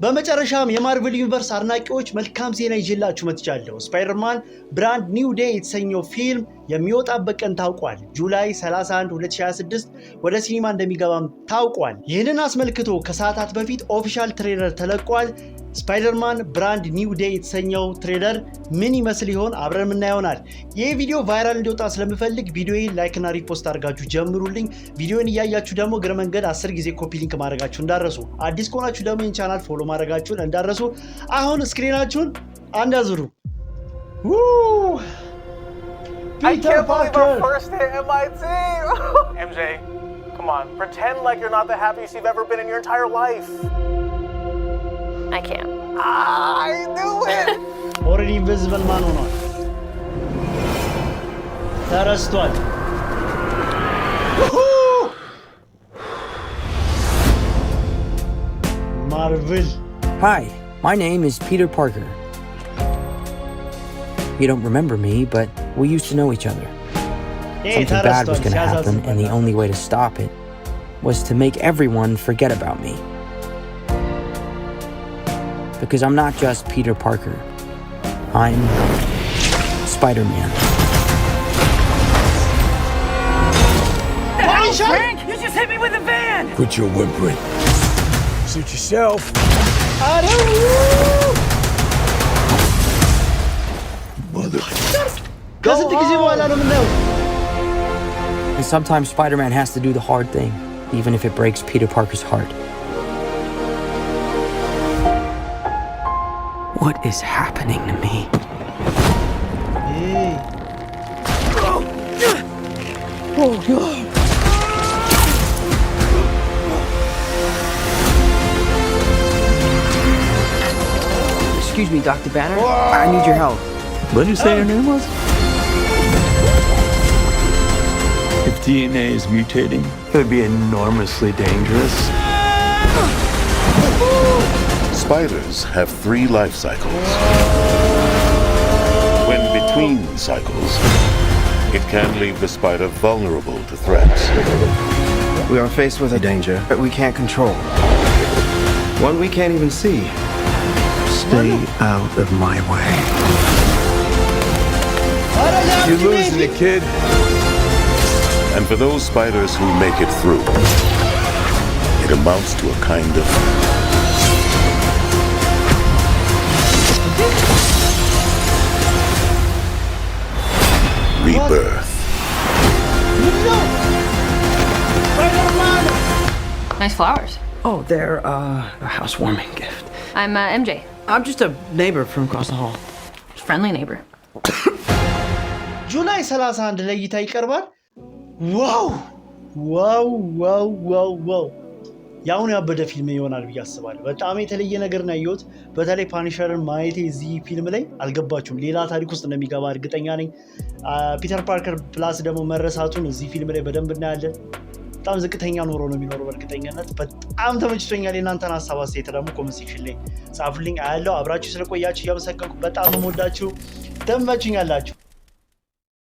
በመጨረሻም የማርቨል ዩኒቨርስ አድናቂዎች መልካም ዜና ይዤላችሁ መጥቻለሁ። ስፓይደርማን ብራንድ ኒው ዴይ የተሰኘው ፊልም የሚወጣበት ቀን ታውቋል። ጁላይ 31 2026 ወደ ሲኒማ እንደሚገባም ታውቋል። ይህንን አስመልክቶ ከሰዓታት በፊት ኦፊሻል ትሬለር ተለቋል። ስፓይደርማን ብራንድ ኒው ዴይ የተሰኘው ትሬለር ምን ይመስል ይሆን አብረን የምናየው ይሆናል። ይህ ቪዲዮ ቫይራል እንዲወጣ ስለምፈልግ ቪዲዮዬን ላይክ እና ሪፖስት አድርጋችሁ ጀምሩልኝ። ቪዲዮን እያያችሁ ደግሞ እግረ መንገድ 10 ጊዜ ኮፒ ሊንክ ማድረጋችሁ እንዳረሱ፣ አዲስ ከሆናችሁ ደግሞ ይህን ቻናል ፎሎ ማድረጋችሁን እንዳረሱ። አሁን ስክሪናችሁን አንድ አዙሩ። I can't believe our first hit MIT. MJ, come on, pretend like you're not the happiest you've ever been in your entire life. I can't. I knew it. Already invisible man ሆኗል። ተረስቷል። Marvel. Hi, my name is Peter Parker. You don't remember me, but we used to know each other. Something bad was going to happen, and the only way to stop it was to make everyone forget about me. Because I'm not just Peter Parker. I'm Spider-Man. Frank, you just hit me with a van! Quit your whimpering. Suit yourself. Mother. And sometimes Spider-Man has to do the hard thing, even if it breaks Peter Parker's heart. What is happening to me? Hey. Oh, God. Excuse me, Dr. Banner. I need your help. What did you say your name was? If DNA is mutating, it would be enormously dangerous. Spiders have 3 life cycles. When between cycles, it can leave the spider vulnerable to threats. We are faced with a danger that we can't control. One we can't even see. Stay out of my way. You're losing it, kid. And for those spiders who make it through, it amounts to a kind of rebirth. Nice flowers. Oh, they're a housewarming gift. I'm MJ. I'm just a neighbor from across the hall. Friendly neighbor. ጁላይ 31 ለእይታ ይቀርባል። ዋው ዋው ዋው ዋው ዋው! ያው ነው ያበደ ፊልም ይሆናል ብዬ አስባለሁ። በጣም የተለየ ነገር ነው ያየሁት። በተለይ ፓኒሸርን ማየቴ እዚህ ፊልም ላይ አልገባችሁም። ሌላ ታሪክ ውስጥ እንደሚገባ እርግጠኛ ነኝ። ፒተር ፓርከር ፕላስ ደግሞ መረሳቱን እዚህ ፊልም ላይ በደንብ እናያለን። በጣም ዝቅተኛ ኑሮ ነው የሚኖረው በእርግጠኛነት። በጣም ተመችቶኛል። የእናንተን ሀሳብ አስተያየት ደግሞ ኮሜንት ሴክሽን ላይ ጻፉልኝ። አያለው። አብራችሁ ስለቆያችሁ እያመሰገንኩ በጣም ነው የምወዳችሁ። ተመችኛላችሁ።